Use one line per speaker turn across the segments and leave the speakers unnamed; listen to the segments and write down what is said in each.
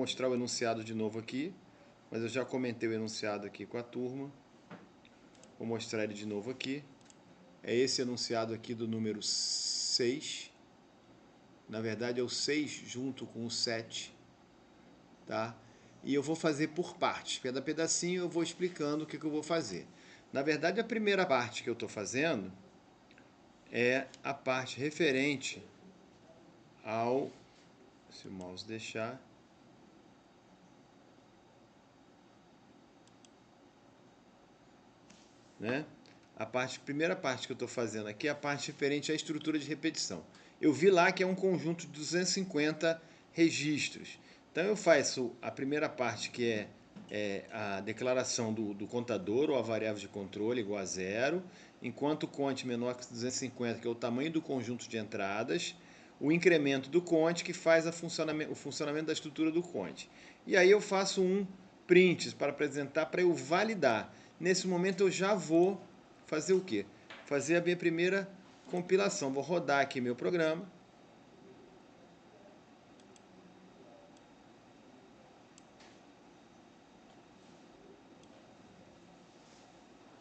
Mostrar o enunciado de novo aqui, mas eu já comentei o enunciado aqui com a turma. Vou mostrar ele de novo aqui. É esse enunciado aqui do número 6. Na verdade é o 6 junto com o 7, tá? E eu vou fazer por partes. Cada pedacinho eu vou explicando o que eu vou fazer. Na verdade, a primeira parte que eu estou fazendo é a parte referente ao... Se o mouse deixar... né? Primeira parte que eu estou fazendo aqui é a parte referente à estrutura de repetição. Eu vi lá que é um conjunto de 250 registros. Então eu faço a primeira parte, que é a declaração do contador, ou a variável de controle igual a zero, enquanto o conte menor que 250, que é o tamanho do conjunto de entradas, o incremento do conte, que faz o funcionamento da estrutura do conte. E aí eu faço um print para apresentar, para eu validar. Nesse momento eu já vou fazer o quê? Fazer a minha primeira compilação. Vou rodar aqui meu programa.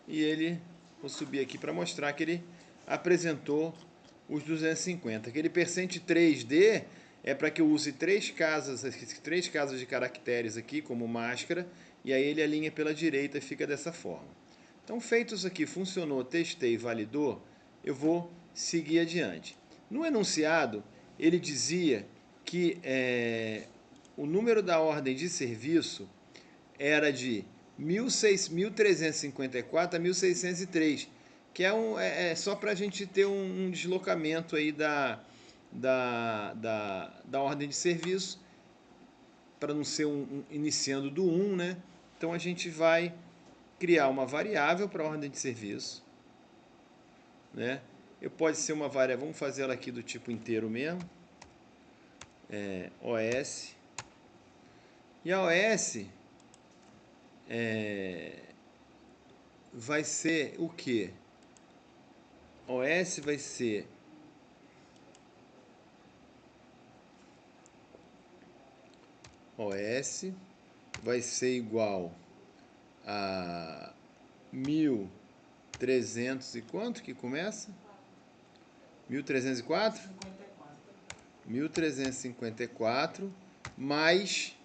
E ele, vou subir aqui para mostrar que ele apresentou os 250. Aquele percent 3D é para que eu use três casas de caracteres aqui como máscara, e aí ele alinha pela direita e fica dessa forma. Então, feito isso aqui, funcionou, testei, validou, eu vou seguir adiante. No enunciado, ele dizia que o número da ordem de serviço era de 1354 a 1603, que é só para a gente ter um deslocamento aí da ordem de serviço, para não ser iniciando do 1, né? Então a gente vai criar uma variável para a ordem de serviço, né? Pode ser uma variável, vamos fazer ela aqui do tipo inteiro mesmo, OS. E a OS vai ser o quê? OS vai ser igual a 1300 e quanto que começa? 1304? 1354 mais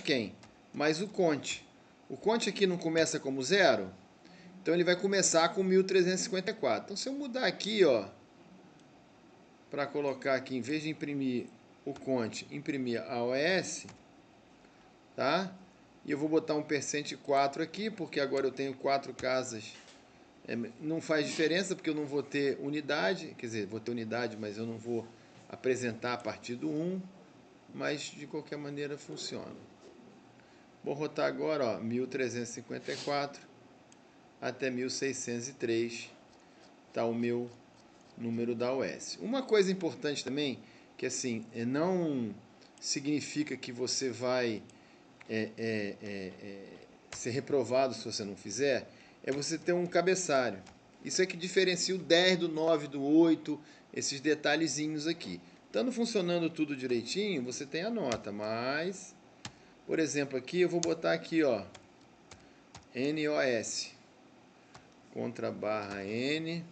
quem? Mais o conte. O conte aqui não começa como zero, então ele vai começar com 1354. Então se eu mudar aqui, ó, para colocar aqui, em vez de imprimir o conte, imprimir a OS, tá? E eu vou botar um percent 4 aqui, porque agora eu tenho 4 casas. Não faz diferença, porque eu não vou ter unidade, quer dizer, vou ter unidade, mas eu não vou apresentar a partir do 1, mas de qualquer maneira funciona. Vou rotar agora, ó, 1354 até 1603, tá o meu número da OS. Uma coisa importante também, que assim, não significa que você vai ser reprovado se você não fizer, é você ter um cabeçalho. Isso é que diferencia o 10 do 9 do 8, esses detalhezinhos aqui. Estando funcionando tudo direitinho, você tem a nota, mas, por exemplo, aqui eu vou botar aqui, ó, NOS, contra barra N,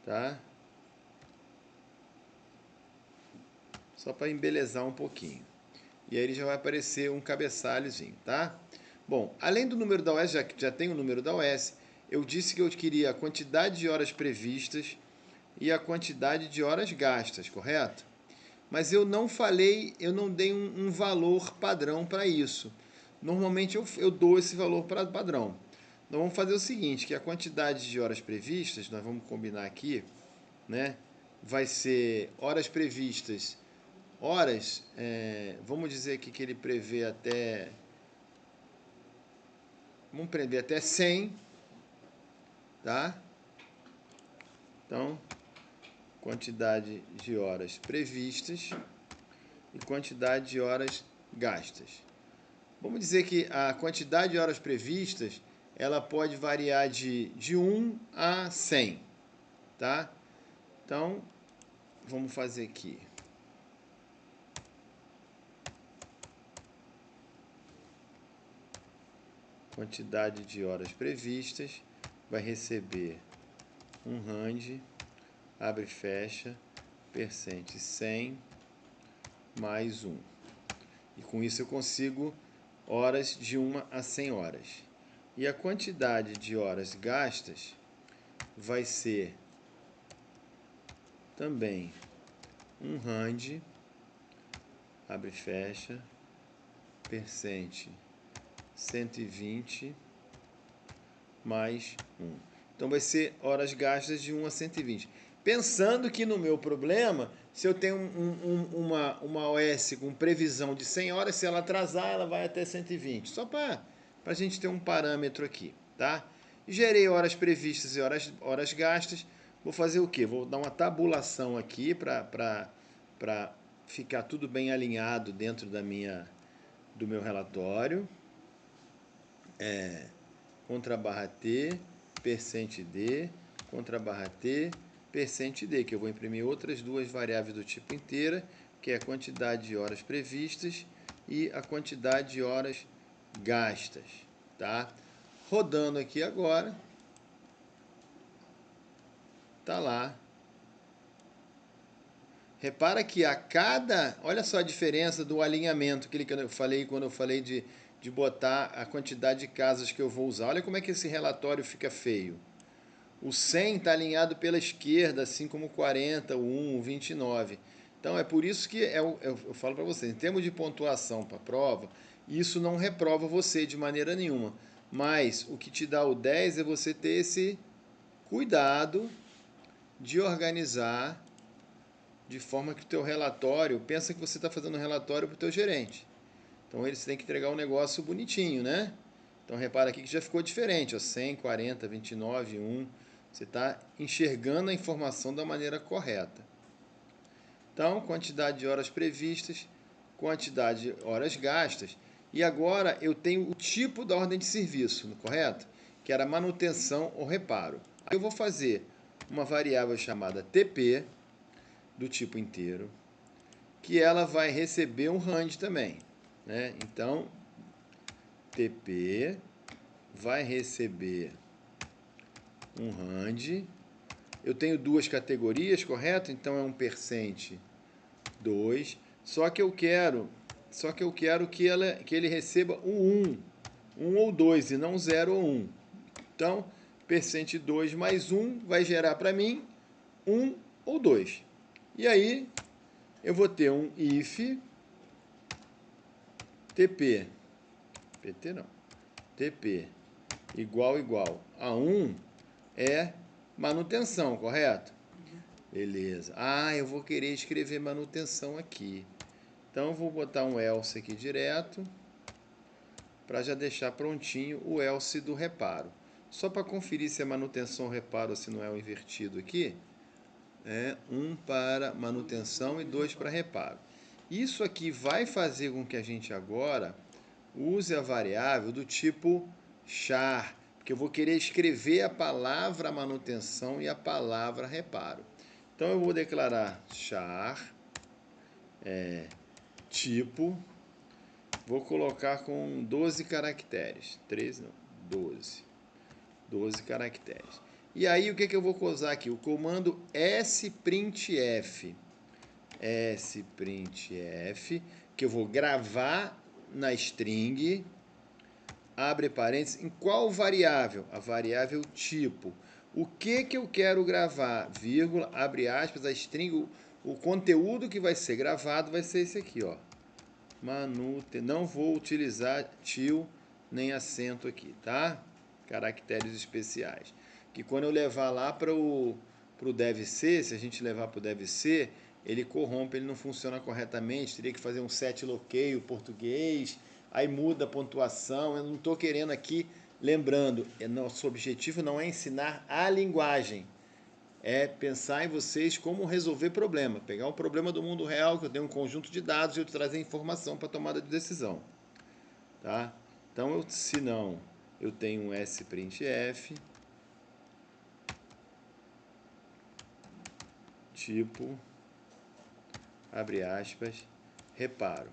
tá? Só para embelezar um pouquinho. E aí ele já vai aparecer um cabeçalhozinho, tá? Bom, além do número da OS, já tem o número da OS, eu disse que eu queria a quantidade de horas previstas e a quantidade de horas gastas, correto? Mas eu não falei, eu não dei um valor padrão para isso. Normalmente eu dou esse valor padrão. Então vamos fazer o seguinte, que a quantidade de horas previstas, nós vamos combinar aqui, né? Vai ser horas previstas, vamos dizer aqui que ele prevê até, vamos prever até 100, tá? Então, quantidade de horas previstas e quantidade de horas gastas. Vamos dizer que a quantidade de horas previstas, ela pode variar de 1 a 100, tá? Então, vamos fazer aqui. quantidade de horas previstas, vai receber um rand, abre e fecha, percente 100 mais 1. E com isso eu consigo horas de 1 a 100 horas. E a quantidade de horas gastas vai ser também um rand, abre e fecha, percente 120 mais 1. Então vai ser horas gastas de 1 a 120. Pensando que no meu problema, se eu tenho uma OS com previsão de 100 horas, se ela atrasar, ela vai até 120. Só para a gente ter um parâmetro aqui, tá? Gerei horas previstas e horas gastas. Vou fazer o quê? Vou dar uma tabulação aqui para ficar tudo bem alinhado dentro do meu relatório. Contra barra T, percente D, contra barra T, percente D, que eu vou imprimir outras duas variáveis do tipo inteira, que é a quantidade de horas previstas e a quantidade de horas gastas, tá? Rodando aqui agora, tá lá. Repara que a cada... Olha só a diferença do alinhamento, aquele que eu falei quando eu falei de botar a quantidade de casas que eu vou usar. Olha como é que esse relatório fica feio. O 100 está alinhado pela esquerda, assim como o 40, o 1, o 29. Então é por isso que eu falo para você, em termos de pontuação para a prova, isso não reprova você de maneira nenhuma. Mas o que te dá o 10 é você ter esse cuidado de organizar de forma que o teu relatório, pensa que você está fazendo um relatório para o teu gerente. Então eles têm que entregar um negócio bonitinho, né? Então repara aqui que já ficou diferente, ó, 100, 40, 29, 1. Você está enxergando a informação da maneira correta. Então, quantidade de horas previstas, quantidade de horas gastas. E agora eu tenho o tipo da ordem de serviço, correto? Que era manutenção ou reparo. Aí eu vou fazer uma variável chamada TP, do tipo inteiro, que ela vai receber um rand também, né? Então, TP vai receber um rand. Eu tenho duas categorias, correto? Então é um percente 2. Só que eu quero que ele receba um 1 ou 2 e não 0 ou 1. Então, percente 2 mais 1 vai gerar para mim 1 ou 2. E aí eu vou ter um if TP, PT não, TP igual a 1 é manutenção, correto? Beleza. Ah, eu vou querer escrever manutenção aqui. Então eu vou botar um else aqui direto para já deixar prontinho o else do reparo. Só para conferir se é manutenção ou reparo ou se não é o invertido aqui. É 1 para manutenção e 2 para reparo. Isso aqui vai fazer com que a gente agora use a variável do tipo char, porque eu vou querer escrever a palavra manutenção e a palavra reparo. Então eu vou declarar char, tipo, vou colocar com 12 caracteres, 13 não, 12 caracteres. E aí o que eu vou usar aqui? O comando sprintf, que eu vou gravar na string, abre parênteses, em qual variável? A variável tipo. O que eu quero gravar? Vírgula, abre aspas, a string, o conteúdo que vai ser gravado vai ser esse aqui, ó. Não vou utilizar til nem acento aqui, tá? Caracteres especiais. Que quando eu levar lá para o deve ser, se a gente levar para o deve ser, ele corrompe, ele não funciona corretamente, teria que fazer um set bloqueio português, aí muda a pontuação. Eu não estou querendo aqui, lembrando, nosso objetivo não é ensinar a linguagem, é pensar em vocês como resolver problema. Pegar um problema do mundo real, que eu tenho um conjunto de dados e eu trazer informação para tomada de decisão. Tá? Então, se não, eu tenho um sprintf, tipo, abre aspas, reparo.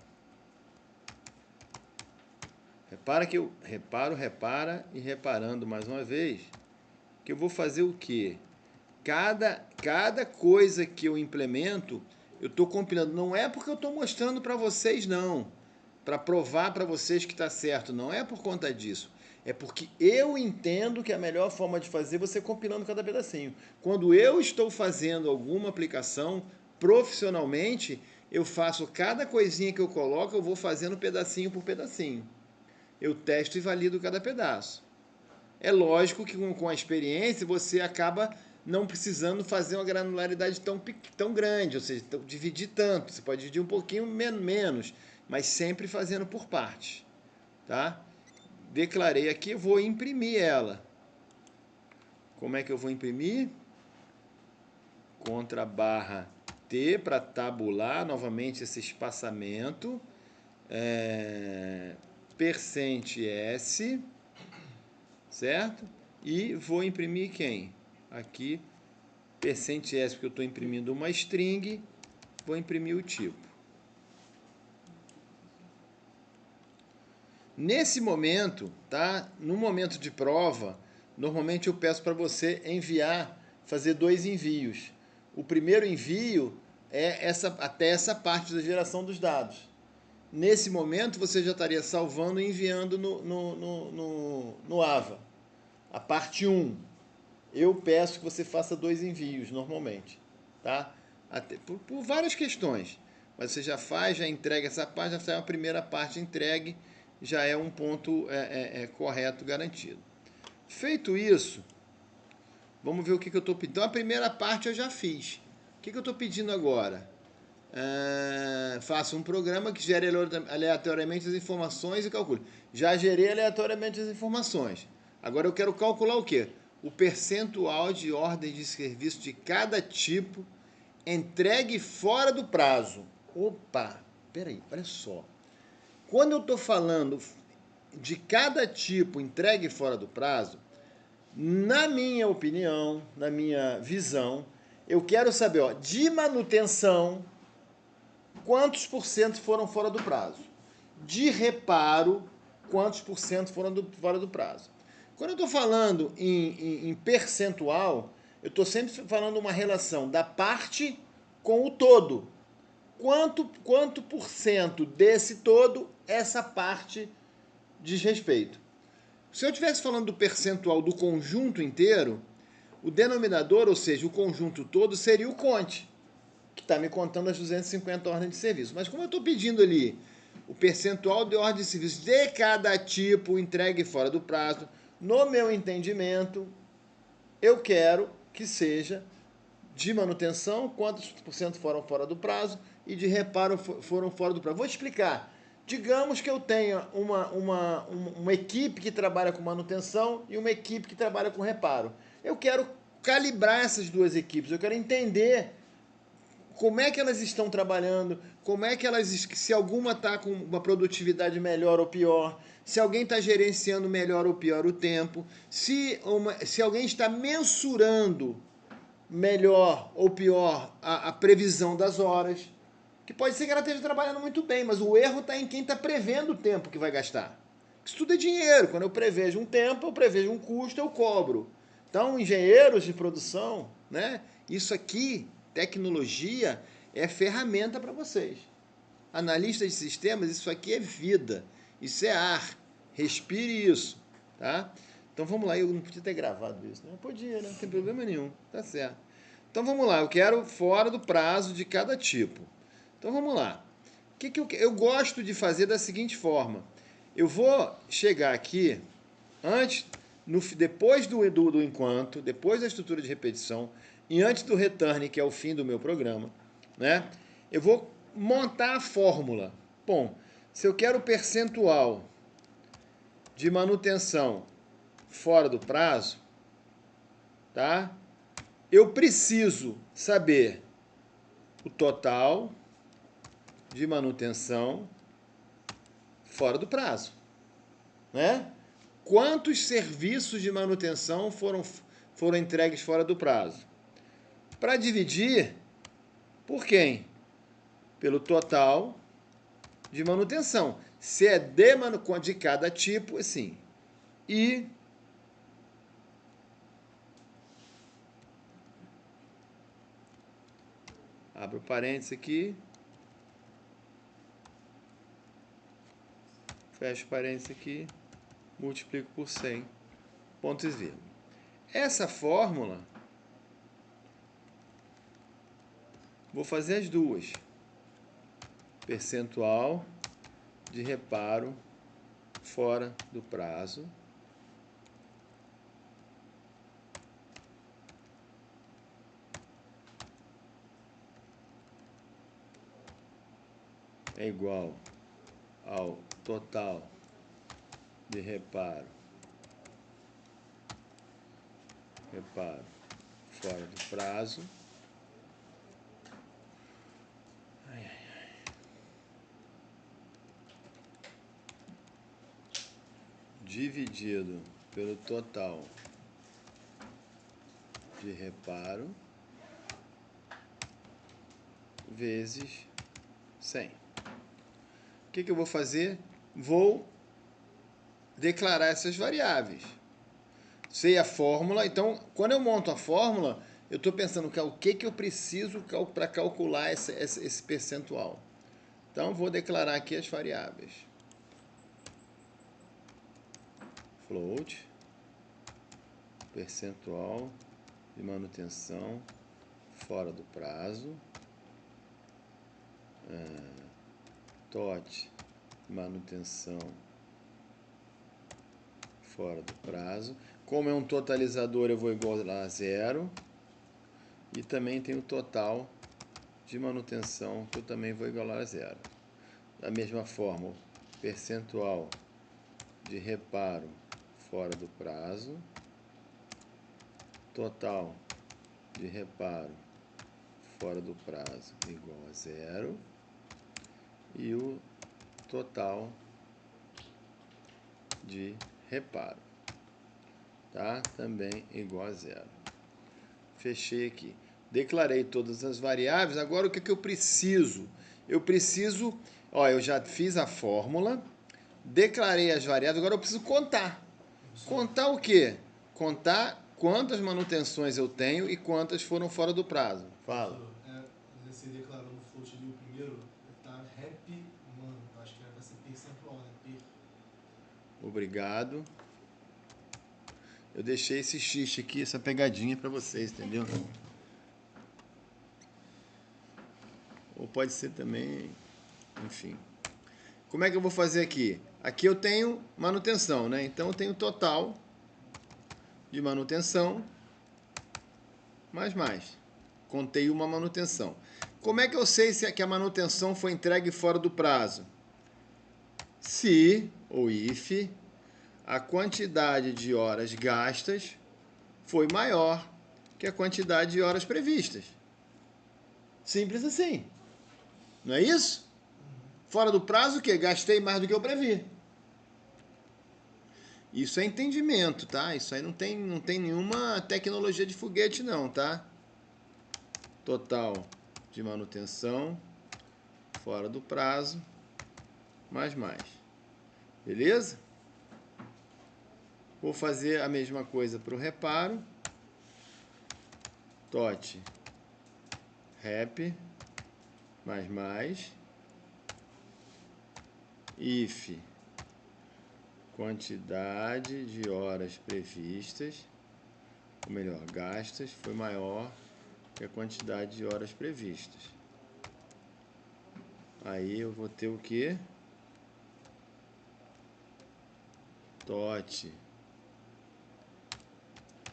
Repara que eu repara e reparando mais uma vez, que eu vou fazer o quê? Cada coisa que eu implemento, eu estou compilando. Não é porque eu estou mostrando para vocês, não. Para provar para vocês que está certo. Não é por conta disso. É porque eu entendo que a melhor forma de fazer é você compilando cada pedacinho. Quando eu estou fazendo alguma aplicação profissionalmente, eu faço cada coisinha que eu coloco, eu vou fazendo pedacinho por pedacinho. Eu testo e valido cada pedaço. É lógico que com a experiência você acaba não precisando fazer uma granularidade tão grande, ou seja, dividir tanto. Você pode dividir um pouquinho menos, mas sempre fazendo por parte. Tá? Declarei aqui, vou imprimir ela. Como é que eu vou imprimir? Contra barra T para tabular novamente esse espaçamento. Percent S, certo? E vou imprimir quem? Aqui, percent S, porque eu estou imprimindo uma string, vou imprimir o tipo. Nesse momento, tá? No momento de prova, normalmente eu peço para você enviar, fazer 2 envios. O primeiro envio é até essa parte da geração dos dados. Nesse momento, você já estaria salvando e enviando no Ava. A parte 1. Eu peço que você faça 2 envios, normalmente. Tá? Por várias questões. Mas você já faz, já entrega essa parte, já sai a primeira parte entregue, já é um ponto correto, garantido. Feito isso, vamos ver o que eu estou pedindo. Então, a primeira parte eu já fiz. O que eu estou pedindo agora? Faço um programa que gere aleatoriamente as informações e calcule. Já gerei aleatoriamente as informações. Agora eu quero calcular o quê? O percentual de ordem de serviço de cada tipo entregue fora do prazo. Opa, peraí, olha só. Quando eu estou falando de cada tipo entregue fora do prazo, na minha opinião, na minha visão, eu quero saber, ó, de manutenção, quantos por cento foram fora do prazo. De reparo, quantos por cento foram fora do prazo. Quando eu estou falando em percentual, eu estou sempre falando uma relação da parte com o todo. Quanto por cento desse todo essa parte diz respeito? Se eu estivesse falando do percentual do conjunto inteiro, o denominador, ou seja, o conjunto todo, seria o conte, que está me contando as 250 ordens de serviço. Mas como eu estou pedindo ali o percentual de ordem de serviço de cada tipo entregue fora do prazo, no meu entendimento, eu quero que seja de manutenção, quantos por cento foram fora do prazo, e de reparo foram fora do prazo. Vou explicar. Digamos que eu tenha uma equipe que trabalha com manutenção e uma equipe que trabalha com reparo. Eu quero calibrar essas duas equipes, eu quero entender como é que elas estão trabalhando, como é que elas, se alguma está com uma produtividade melhor ou pior, se alguém está gerenciando melhor ou pior o tempo, se alguém está mensurando melhor ou pior a previsão das horas, que pode ser que ela esteja trabalhando muito bem, mas o erro está em quem está prevendo o tempo que vai gastar. Isso tudo é dinheiro. Quando eu prevejo um tempo, eu prevejo um custo, eu cobro. Então, engenheiros de produção, né? Isso aqui, tecnologia, é ferramenta para vocês. Analistas de sistemas, isso aqui é vida. Isso é ar. Respire isso, tá? Então vamos lá, eu não podia ter gravado isso, né? Podia, né? Não tem problema nenhum, tá certo. Então vamos lá, eu quero fora do prazo de cada tipo. Então vamos lá. O que eu gosto de fazer da seguinte forma. Eu vou chegar aqui, depois do enquanto, depois da estrutura de repetição, e antes do return, que é o fim do meu programa, né? Eu vou montar a fórmula. Bom, se eu quero percentual de manutenção fora do prazo, tá? Eu preciso saber o total de manutenção fora do prazo, né? Quantos serviços de manutenção foram entregues fora do prazo? Para dividir por quem? Pelo total de manutenção. Se é de cada tipo, assim. E abro o parênteses aqui. Fecho o parênteses aqui. Multiplico por 100. Pontos e vírgula. Essa fórmula, vou fazer as duas. Percentual de reparo fora do prazo é igual ao total de reparo fora do prazo dividido pelo total de reparo vezes 100. O que eu vou fazer? Vou declarar essas variáveis. Sei a fórmula, então quando eu monto a fórmula, eu estou pensando o que eu preciso para calcular esse percentual. Então vou declarar aqui as variáveis. Float, percentual de manutenção fora do prazo, TOT, manutenção fora do prazo. Como é um totalizador, eu vou igualar a 0. E também tem o total de manutenção, que eu também vou igualar a 0. Da mesma forma, o percentual de reparo fora do prazo, total de reparo fora do prazo igual a 0. E o total de reparo, tá? Também igual a 0. Fechei aqui. Declarei todas as variáveis. Agora o que eu preciso? Eu preciso, eu já fiz a fórmula, declarei as variáveis, agora eu preciso contar. Contar o quê? Contar quantas manutenções eu tenho e quantas foram fora do prazo. Fala.
Você declarou no float ali o primeiro, tá rep, mano, acho que era para ser percentual, né?
Obrigado. Eu deixei esse xixi aqui, essa pegadinha para vocês, entendeu? Ou pode ser também, enfim. Como é que eu vou fazer aqui? Aqui eu tenho manutenção, né? Então eu tenho total de manutenção mais. Contei uma manutenção. Como é que eu sei se a manutenção foi entregue fora do prazo? Se, ou if, a quantidade de horas gastas foi maior que a quantidade de horas previstas. Simples assim. Não é isso? Fora do prazo, o quê? Gastei mais do que eu previ. Isso é entendimento, tá? Isso aí não tem nenhuma tecnologia de foguete, não, tá? Total de manutenção fora do prazo mais. Beleza? Vou fazer a mesma coisa para o reparo. TOT rep mais. If quantidade de horas previstas, ou melhor, gastas, foi maior que a quantidade de horas previstas. Aí eu vou ter o que? TOT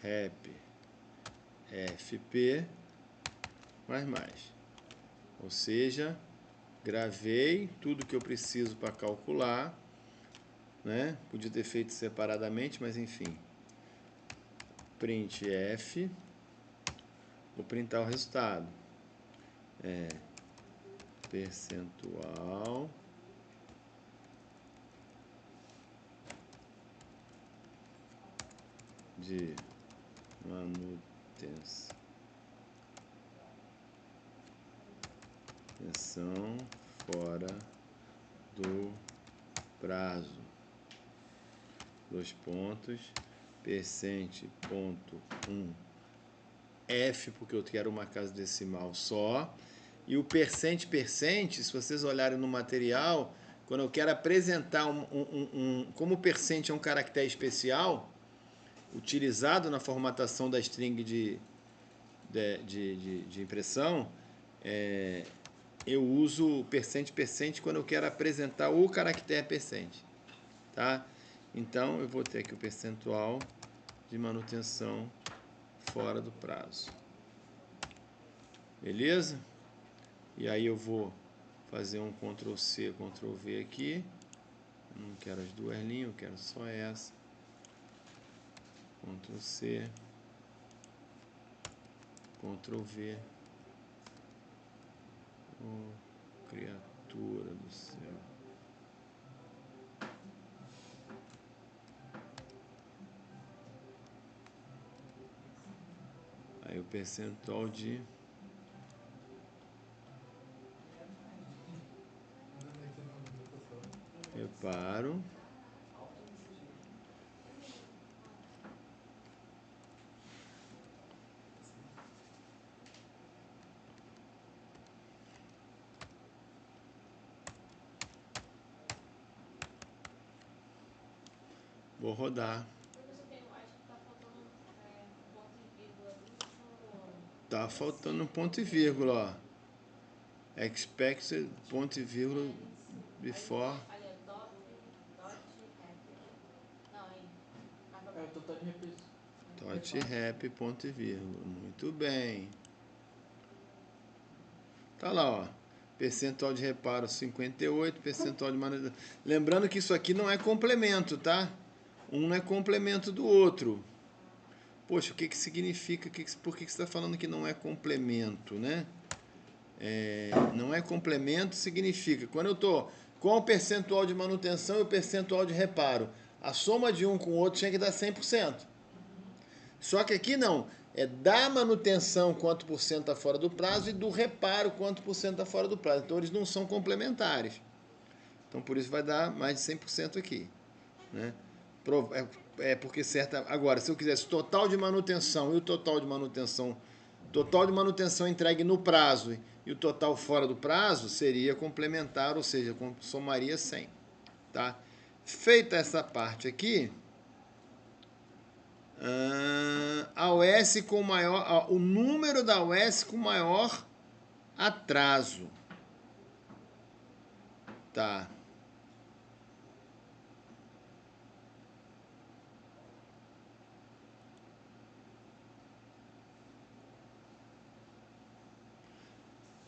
rep FP mais. Ou seja, gravei tudo que eu preciso para calcular, né? Podia ter feito separadamente, mas enfim. Printf, vou printar o resultado. Percentual de manutenção fora do prazo. Dois pontos, percente, ponto 1, F, porque eu quero uma casa decimal só. E o percente, se vocês olharem no material, quando eu quero apresentar como o percente é um caractere especial, utilizado na formatação da string de impressão, eu uso o percente quando eu quero apresentar o caractere percente, tá? Então, eu vou ter aqui o percentual de manutenção fora do prazo. Beleza? E aí eu vou fazer um Ctrl+C, Ctrl+V aqui. Não quero as duas linhas, eu quero só essa. Ctrl+C, Ctrl+V. Oh, criatura do céu. Aí o percentual de... reparo. Vou rodar. Tá faltando um ponto e vírgula, ó. Expected ponto e vírgula before.
É o total de repetições.
Dot rep ponto e vírgula. Muito bem. Tá lá, ó. Percentual de reparo 58, percentual de manutenção. Lembrando que isso aqui não é complemento, tá? Um não é complemento do outro. Poxa, o que que significa? Por que você está falando que não é complemento, né? Não é complemento significa, quando eu estou com o percentual de manutenção e o percentual de reparo, a soma de um com o outro tinha que dar 100%. Só que aqui não, é da manutenção quanto por cento está fora do prazo e do reparo quanto por cento está fora do prazo. Então eles não são complementares. Então por isso vai dar mais de 100% aqui, né? Porque certa. Agora, se eu quisesse total de manutenção e o total de manutenção entregue no prazo e o total fora do prazo, seria complementar, ou seja, somaria 100, tá? Feita essa parte aqui, a OS com maior, o número da OS com maior atraso, tá?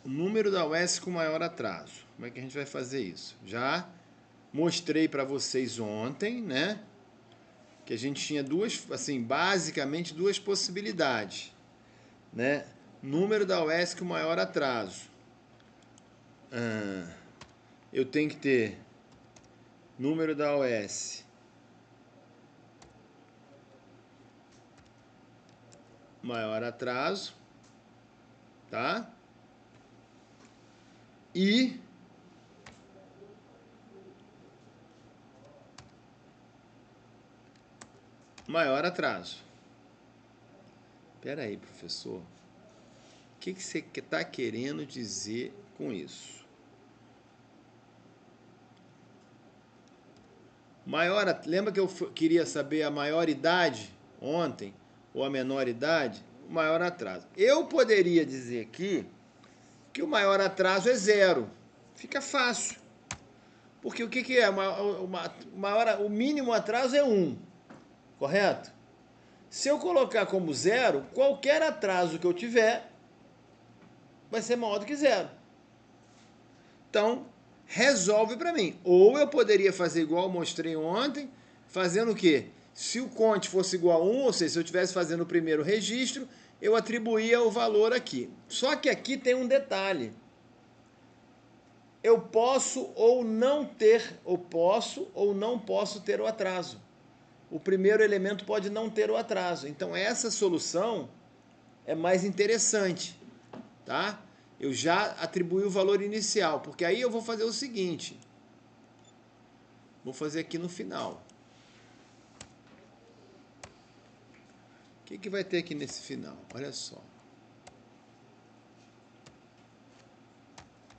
O número da OS com maior atraso. Como é que a gente vai fazer isso? Já mostrei para vocês ontem, né? Que a gente tinha basicamente duas possibilidades, né? Número da OS com maior atraso. Eu tenho que ter número da OS maior atraso, tá? E maior atraso. Espera aí, professor. O que você está querendo dizer com isso? Lembra que eu queria saber a maior idade ontem, ou a menor idade? O maior atraso. Eu poderia dizer aqui que o maior atraso é 0. Fica fácil. Porque o que é? O mínimo atraso é 1. Correto? Se eu colocar como 0, qualquer atraso que eu tiver vai ser maior do que 0. Então, resolve para mim. Ou eu poderia fazer igual eu mostrei ontem, fazendo o quê? Se o conte fosse igual a 1, ou seja, se eu estivesse fazendo o primeiro registro, eu atribuía o valor aqui. Só que aqui tem um detalhe. Eu posso ou não ter, ou não posso ter o atraso. O primeiro elemento pode não ter o atraso. Então, essa solução é mais interessante, tá? Eu já atribuí o valor inicial, porque aí eu vou fazer o seguinte. Vou fazer aqui no final. O que vai ter aqui nesse final? Olha só.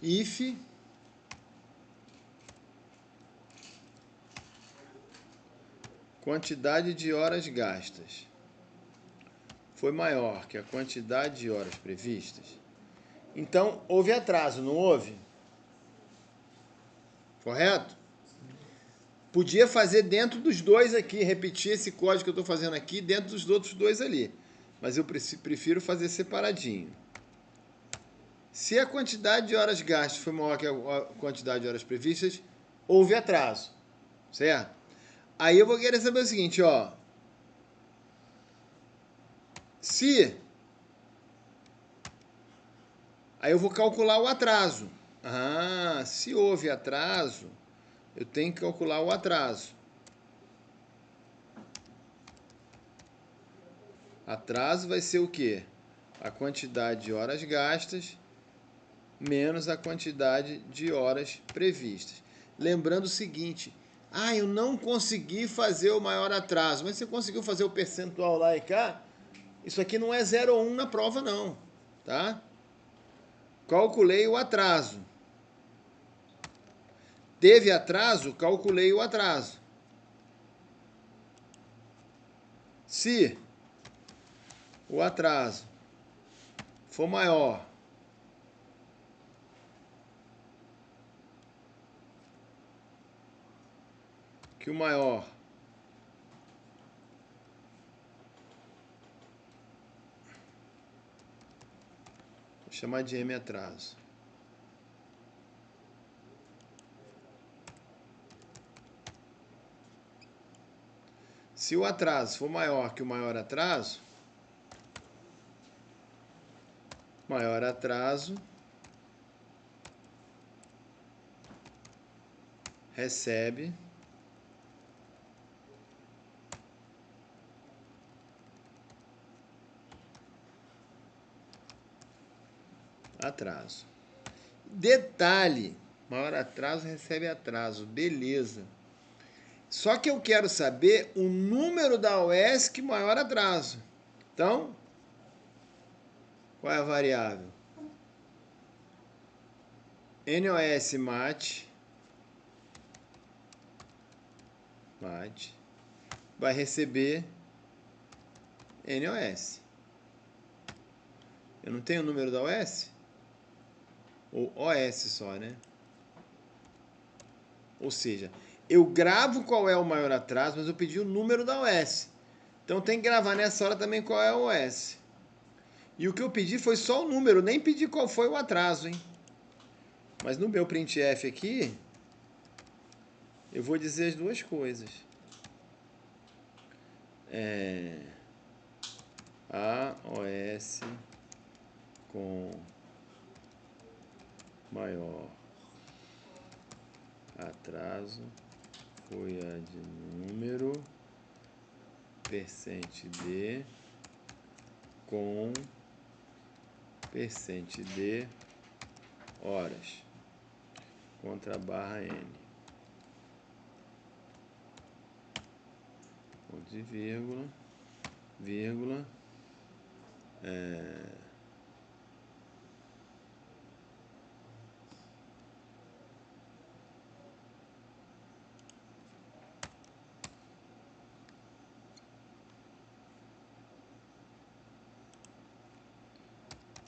If quantidade de horas gastas foi maior que a quantidade de horas previstas. Então, houve atraso, não houve? Correto? Podia fazer dentro dos dois aqui, repetir esse código que eu estou fazendo aqui dentro dos outros dois ali. Mas eu prefiro fazer separadinho. Se a quantidade de horas gastas foi maior que a quantidade de horas previstas, houve atraso. Certo? Aí eu vou querer saber o seguinte, ó. Se... Aí eu vou calcular o atraso. Ah, se houve atraso, eu tenho que calcular o atraso. Atraso vai ser o quê? A quantidade de horas gastas menos a quantidade de horas previstas. Lembrando o seguinte, eu não consegui fazer o maior atraso, mas você conseguiu fazer o percentual lá e cá? Isso aqui não é 0 ou 1 na prova não, tá? Calculei o atraso. Teve atraso, calculei o atraso. Se o atraso for maior que o maior vou chamar de M atraso. Se o atraso for maior que o maior atraso recebe atraso. Detalhe, maior atraso recebe atraso, beleza. Só que eu quero saber o número da UESC maior atraso. Então, qual é a variável? NOS mate vai receber NOS. Eu não tenho o número da OS? Ou OS só, né? Ou seja, eu gravo qual é o maior atraso, mas eu pedi o número da OS. Então tem que gravar nessa hora também qual é a OS. E o que eu pedi foi só o número, nem pedi qual foi o atraso, hein? Mas no meu printf aqui, eu vou dizer as duas coisas. AOS com maior atraso foi a de número percent de com percent de horas contra a barra N. Ponto e vírgula,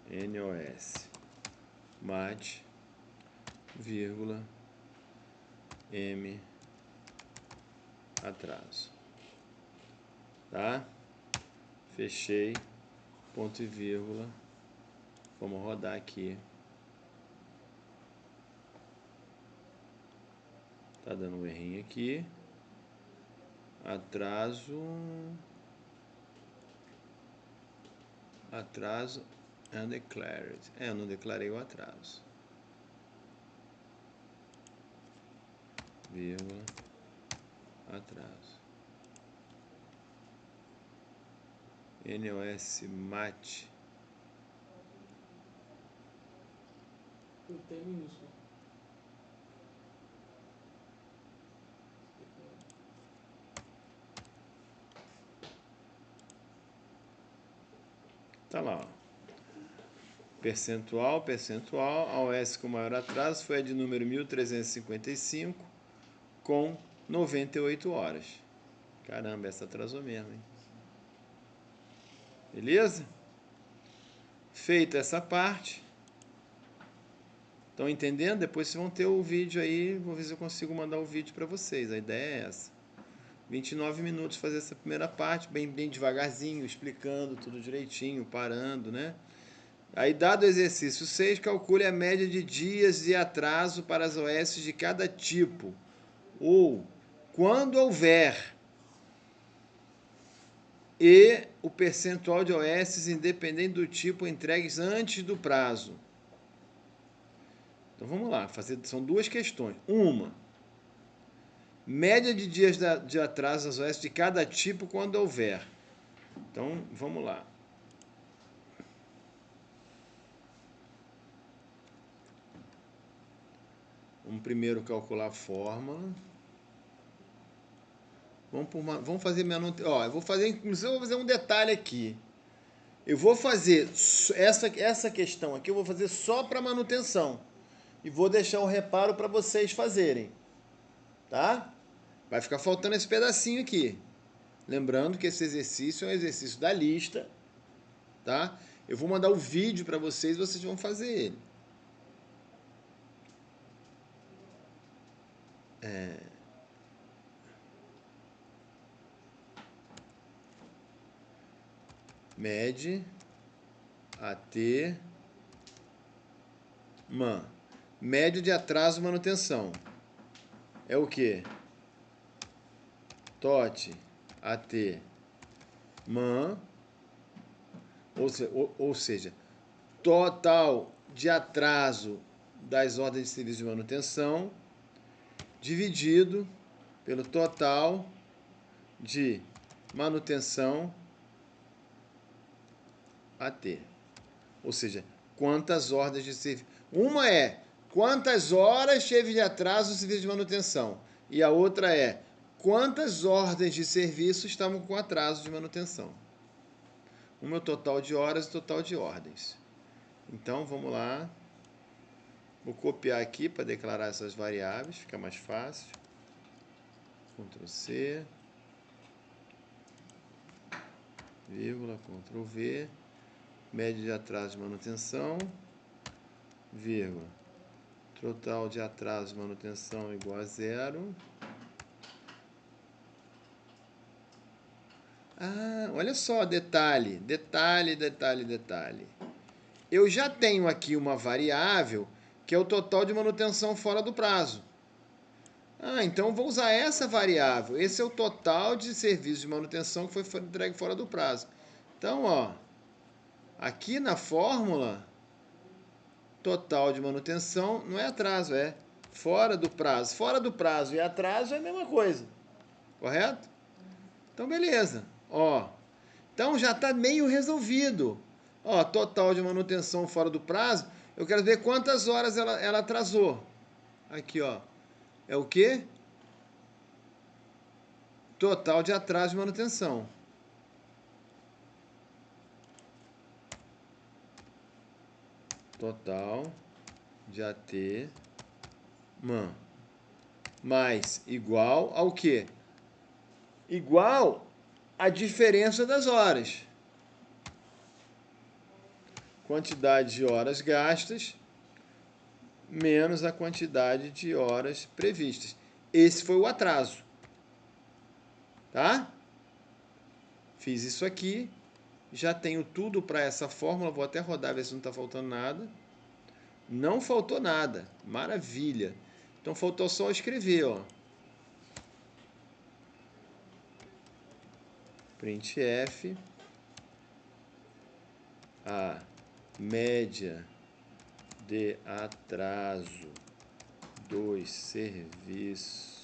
NOS mate, vírgula, M atraso. Tá? Fechei, ponto e vírgula. Vamos rodar aqui. Tá dando um errinho aqui. Atraso undeclared. Eu não declarei o atraso. Vírgula, atraso. NOS mate.
O T minúsculo.
Tá lá, ó. Percentual, a OS com maior atraso foi a de número 1355, com 98 horas. Caramba, essa atrasou mesmo, hein? Beleza? Feita essa parte. Estão entendendo? Depois vocês vão ter o vídeo aí, vou ver se eu consigo mandar o vídeo para vocês. A ideia é essa. 29 minutos fazer essa primeira parte, bem devagarzinho, explicando tudo direitinho, parando, né? Aí, dado o exercício 6, calcule a média de dias de atraso para as OS de cada tipo, ou, quando houver, e o percentual de OS independente do tipo entregues antes do prazo. Então, vamos lá, são duas questões. Uma, média de dias de atraso das OS de cada tipo quando houver. Então, vamos lá. Vamos primeiro calcular a fórmula. Vamos fazer manutenção. Eu vou fazer um detalhe aqui. Eu vou fazer essa questão aqui, eu vou fazer só para manutenção. E vou deixar um reparo para vocês fazerem. Tá? Vai ficar faltando esse pedacinho aqui. Lembrando que esse exercício é um exercício da lista. Tá? Eu vou mandar o vídeo para vocês vão fazer ele. Med AT man. Média de atraso e manutenção. É o quê? TOT AT man. Ou seja, total de atraso das ordens de serviço de manutenção dividido pelo total de manutenção AT. Ou seja, quantas ordens de serviço. Uma é quantas horas teve de atraso o serviço de manutenção. E a outra é quantas ordens de serviço estavam com atraso de manutenção. Uma é o total de horas e o total de ordens. Então, vamos lá. Vou copiar aqui para declarar essas variáveis, fica mais fácil. Ctrl C. Vírgula, Ctrl V. Média de atraso de manutenção. Vírgula. Total de atraso de manutenção igual a 0. Ah, olha só, detalhe. Eu já tenho aqui uma variável que é o total de manutenção fora do prazo. Ah, então eu vou usar essa variável. Esse é o total de serviço de manutenção que foi entregue fora do prazo. Então, ó, aqui na fórmula, total de manutenção não é atraso, é fora do prazo. Fora do prazo e atraso é a mesma coisa, correto? Então, beleza. Ó, então já está meio resolvido. Ó, total de manutenção fora do prazo, eu quero ver quantas horas ela atrasou. Aqui, ó. É o quê? Total de atraso de manutenção. Total de AT man. Mais igual ao quê? Igual a diferença das horas. Quantidade de horas gastas menos a quantidade de horas previstas. Esse foi o atraso. Tá? Fiz isso aqui. Já tenho tudo para essa fórmula. Vou até rodar, ver se não está faltando nada. Não faltou nada. Maravilha. Então, faltou só escrever, ó. Printf. A média de atraso dos serviços